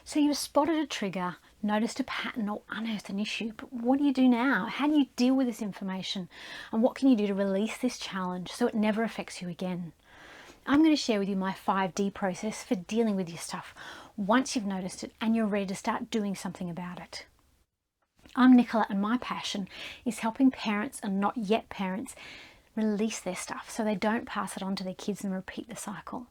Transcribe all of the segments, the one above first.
So you've spotted a trigger, noticed a pattern or unearthed an issue, but what do you do now? How do you deal with this information? And what can you do to release this challenge so it never affects you again? I'm going to share with you my 5D process for dealing with your stuff once you've noticed it and you're ready to start doing something about it. I'm Nicola, and my passion is helping parents and not yet parents release their stuff so they don't pass it on to their kids and repeat the cycle.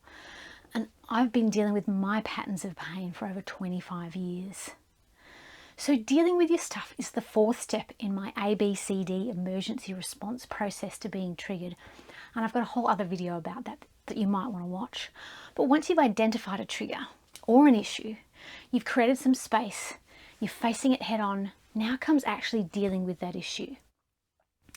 And I've been dealing with my patterns of pain for over 25 years. So dealing with your stuff is the fourth step in my ABCD emergency response process to being triggered. And I've got a whole other video about that you might want to watch. But once you've identified a trigger or an issue, you've created some space, you're facing it head on, now comes actually dealing with that issue.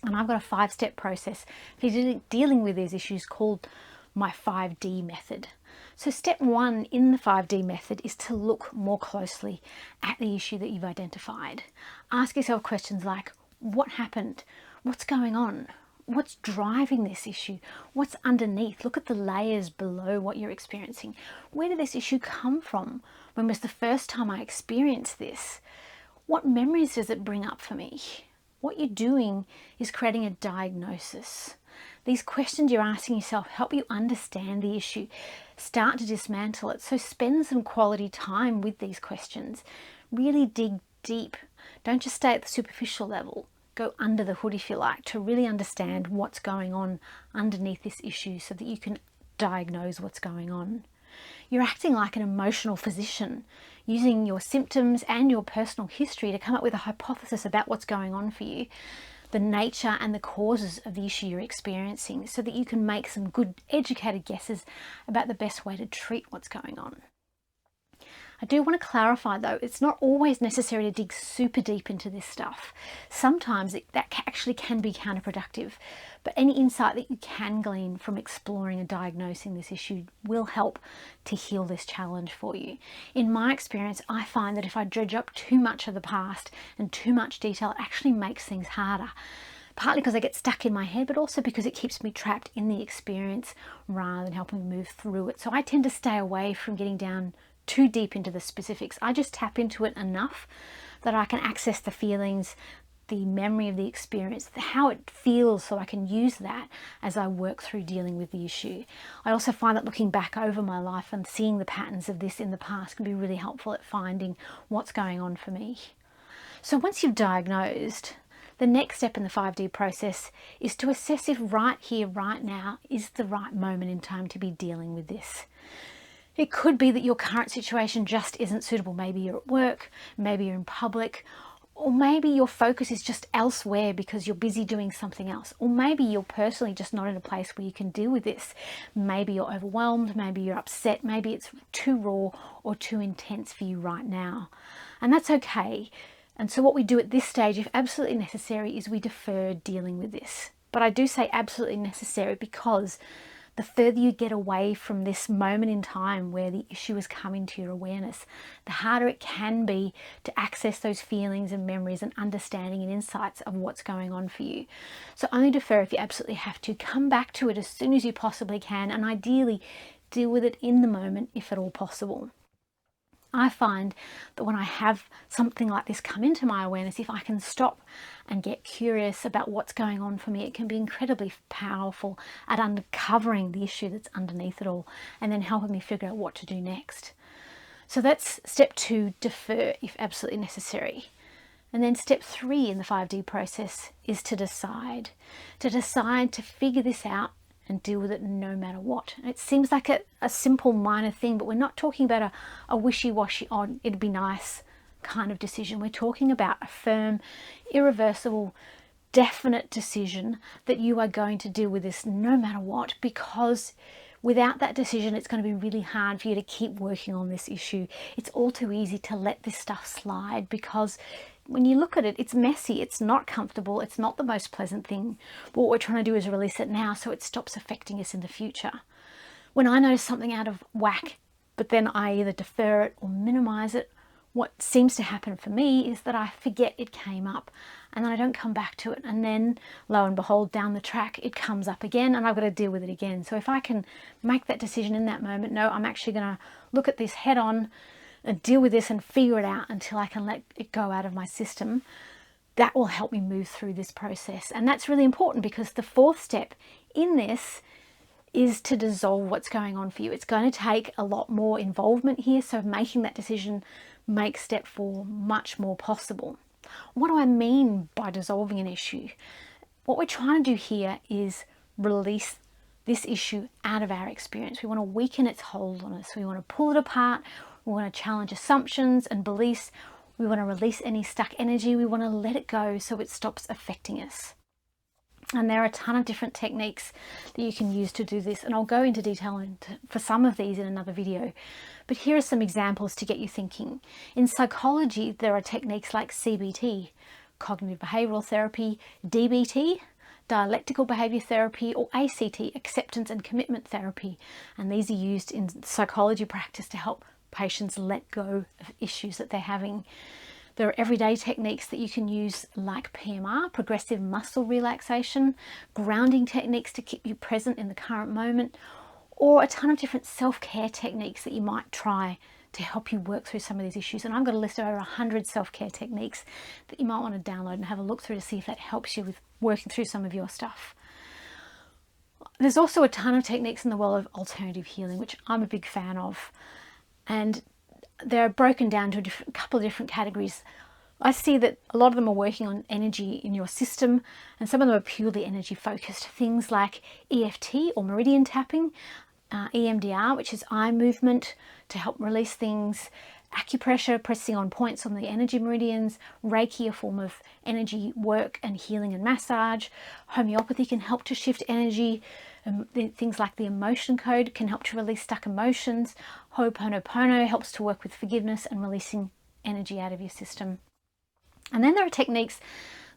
And I've got a 5-step process for dealing with these issues called my 5D method. So step 1 in the 5D method is to look more closely at the issue that you've identified. Ask yourself questions like, what happened? What's going on? What's driving this issue? What's underneath? Look at the layers below what you're experiencing. Where did this issue come from? When was the first time I experienced this? What memories does it bring up for me? What you're doing is creating a diagnosis. These questions you're asking yourself help you understand the issue, start to dismantle it. So spend some quality time with these questions. Really dig deep. Don't just stay at the superficial level. Go under the hood, if you like, to really understand what's going on underneath this issue so that you can diagnose what's going on. You're acting like an emotional physician, using your symptoms and your personal history to come up with a hypothesis about what's going on for you, the nature and the causes of the issue you're experiencing, so that you can make some good educated guesses about the best way to treat what's going on. I do want to clarify though, it's not always necessary to dig super deep into this stuff. Sometimes that actually can be counterproductive, but any insight that you can glean from exploring and diagnosing this issue will help to heal this challenge for you. In my experience, I find that if I dredge up too much of the past and too much detail, it actually makes things harder. Partly because I get stuck in my head, but also because it keeps me trapped in the experience rather than helping me move through it. So I tend to stay away from getting down too deep into the specifics. I just tap into it enough that I can access the feelings, the memory of the experience, how it feels, so I can use that as I work through dealing with the issue. I also find that looking back over my life and seeing the patterns of this in the past can be really helpful at finding what's going on for me. So once you've diagnosed, the next step in the 5D process is to assess if right here, right now is the right moment in time to be dealing with this. It could be that your current situation just isn't suitable. Maybe you're at work, maybe you're in public, or maybe your focus is just elsewhere because you're busy doing something else. Or maybe you're personally just not in a place where you can deal with this. Maybe you're overwhelmed, maybe you're upset, maybe it's too raw or too intense for you right now. And that's okay. And so what we do at this stage, if absolutely necessary, is we defer dealing with this. But I do say absolutely necessary because the further you get away from this moment in time where the issue is coming to your awareness, the harder it can be to access those feelings and memories and understanding and insights of what's going on for you. So only defer if you absolutely have to. Come back to it as soon as you possibly can, and ideally deal with it in the moment if at all possible. I find that when I have something like this come into my awareness, if I can stop and get curious about what's going on for me, it can be incredibly powerful at uncovering the issue that's underneath it all and then helping me figure out what to do next. So that's step 2, defer if absolutely necessary. And then step 3 in the 5D process is to decide to figure this out and deal with it no matter what. It seems like a simple minor thing, but we're not talking about a wishy-washy, oh, it'd be nice kind of decision. We're talking about a firm, irreversible, definite decision that you are going to deal with this no matter what, because without that decision, it's going to be really hard for you to keep working on this issue. It's all too easy to let this stuff slide because when you look at it, it's messy, it's not comfortable, it's not the most pleasant thing. But what we're trying to do is release it now so it stops affecting us in the future. When I notice something out of whack, but then I either defer it or minimize it, what seems to happen for me is that I forget it came up and then I don't come back to it. And then lo and behold, down the track, it comes up again and I've got to deal with it again. So if I can make that decision in that moment, no, I'm actually going to look at this head on, and deal with this and figure it out until I can let it go out of my system, that will help me move through this process. And that's really important, because the fourth step in this is to dissolve what's going on for you. It's going to take a lot more involvement here, so making that decision makes step 4 much more possible. What do I mean by dissolving an issue? What we're trying to do here is release this issue out of our experience. We want to weaken its hold on us. We want to pull it apart. We want to challenge assumptions and beliefs. We want to release any stuck energy. We want to let it go so it stops affecting us. And there are a ton of different techniques that you can use to do this, and I'll go into detail for some of these in another video. But here are some examples to get you thinking. In psychology, there are techniques like CBT, cognitive behavioral therapy, DBT, dialectical behavior therapy, or ACT, acceptance and commitment therapy. And these are used in psychology practice to help patients let go of issues that they're having. There are everyday techniques that you can use like PMR, progressive muscle relaxation, grounding techniques to keep you present in the current moment, or a ton of different self-care techniques that you might try to help you work through some of these issues. And I've got a list of over 100 self-care techniques that you might want to download and have a look through to see if that helps you with working through some of your stuff. There's also a ton of techniques in the world of alternative healing, which I'm a big fan of. And they're broken down to a couple of different categories. I see that a lot of them are working on energy in your system, and some of them are purely energy focused. Things like EFT or meridian tapping, EMDR, which is eye movement to help release things, acupressure, pressing on points on the energy meridians, Reiki, a form of energy work and healing and massage, homeopathy can help to shift energy, things like the emotion code can help to release stuck emotions, Ho'oponopono helps to work with forgiveness and releasing energy out of your system. And then there are techniques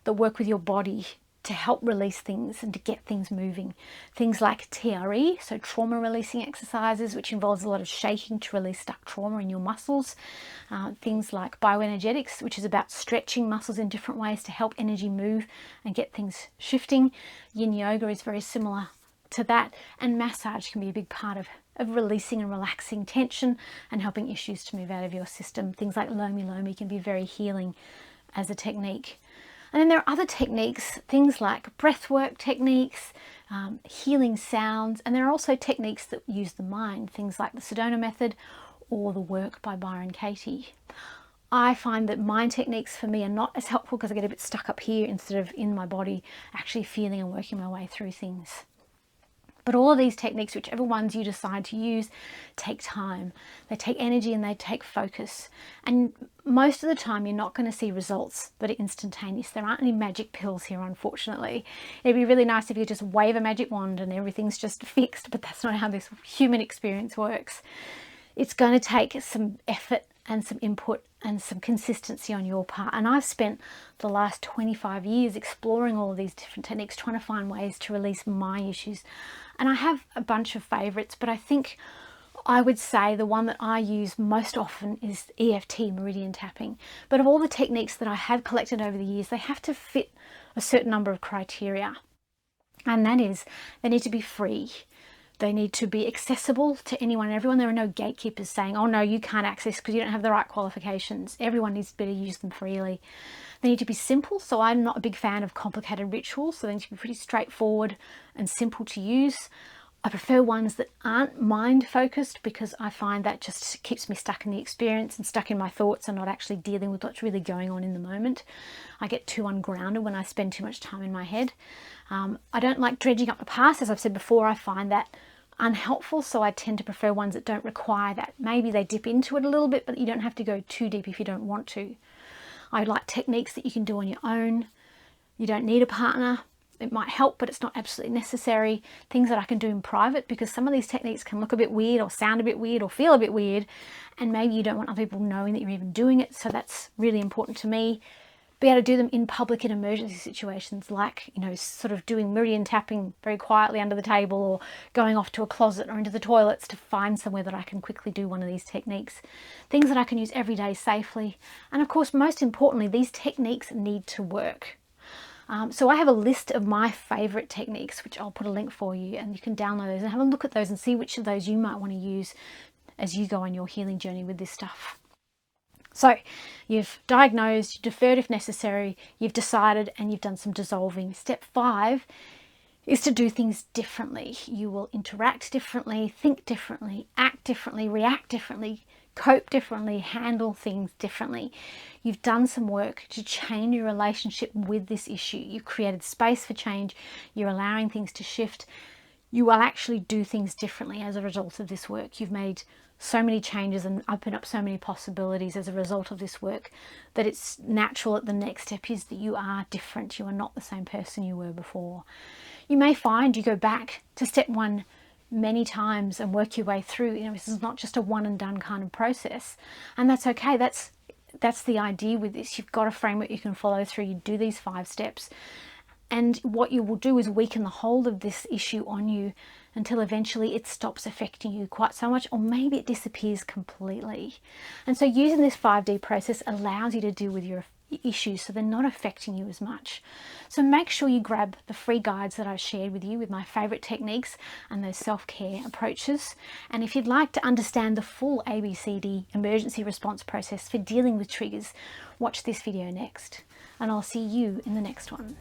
that work with your body to help release things and to get things moving. Things like TRE, so trauma releasing exercises, which involves a lot of shaking to release stuck trauma in your muscles. Things like bioenergetics, which is about stretching muscles in different ways to help energy move and get things shifting. Yin yoga is very similar to that, and massage can be a big part of releasing and relaxing tension and helping issues to move out of your system. Things like Lomi Lomi can be very healing as a technique. And then there are other techniques, things like breathwork techniques, healing sounds, and there are also techniques that use the mind, things like the Sedona method or the work by Byron Katie. I find that mind techniques for me are not as helpful because I get a bit stuck up here instead of in my body, actually feeling and working my way through things. But all of these techniques, whichever ones you decide to use, take time. They take energy and they take focus. And most of the time you're not going to see results that are instantaneous. There aren't any magic pills here, unfortunately. It'd be really nice if you just wave a magic wand and everything's just fixed, but that's not how this human experience works. It's going to take some effort and some input and some consistency on your part. And I've spent the last 25 years exploring all of these different techniques, trying to find ways to release my issues. And I have a bunch of favorites, but I think I would say the one that I use most often is EFT, meridian tapping. But of all the techniques that I have collected over the years, they have to fit a certain number of criteria. And that is, they need to be free. They need to be accessible to anyone and everyone. There are no gatekeepers saying, oh no, you can't access because you don't have the right qualifications. Everyone needs to be able to use them freely. They need to be simple. So I'm not a big fan of complicated rituals. So they need to be pretty straightforward and simple to use. I prefer ones that aren't mind focused because I find that just keeps me stuck in the experience and stuck in my thoughts and not actually dealing with what's really going on in the moment. I get too ungrounded when I spend too much time in my head. I don't like dredging up the past. As I've said before, I find that unhelpful, so I tend to prefer ones that don't require that. Maybe they dip into it a little bit, but you don't have to go too deep if you don't want to. I like techniques that you can do on your own. You don't need a partner. It might help, but it's not absolutely necessary. Things that I can do in private, because some of these techniques can look a bit weird or sound a bit weird or feel a bit weird, and maybe you don't want other people knowing that you're even doing it, so that's really important to me. Be able to do them in public in emergency situations, like, sort of doing meridian tapping very quietly under the table, or going off to a closet or into the toilets to find somewhere that I can quickly do one of these techniques. Things that I can use every day safely. And of course, most importantly, these techniques need to work. So I have a list of my favorite techniques, which I'll put a link for you, and you can download those and have a look at those and see which of those you might want to use as you go on your healing journey with this stuff. So you've diagnosed, you deferred if necessary, you've decided, and you've done some dissolving. Step 5 is to do things differently. You will interact differently, think differently, act differently, react differently, cope differently, handle things differently. You've done some work to change your relationship with this issue. You've created space for change. You're allowing things to shift. You will actually do things differently as a result of this work. You've made so many changes and opened up so many possibilities as a result of this work that it's natural that the next step is that you are different. You are not the same person you were before. You may find you go back to step 1 many times and work your way through. This is not just a one and done kind of process, and that's okay. That's the idea with this. You've got a framework you can follow through. You do these 5 steps, and what you will do is weaken the hold of this issue on you until eventually it stops affecting you quite so much, or maybe it disappears completely. And so using this 5D process allows you to deal with your issues so they're not affecting you as much. So make sure you grab the free guides that I've shared with you with my favorite techniques and those self-care approaches. And if you'd like to understand the full ABCD emergency response process for dealing with triggers, watch this video next, and I'll see you in the next one.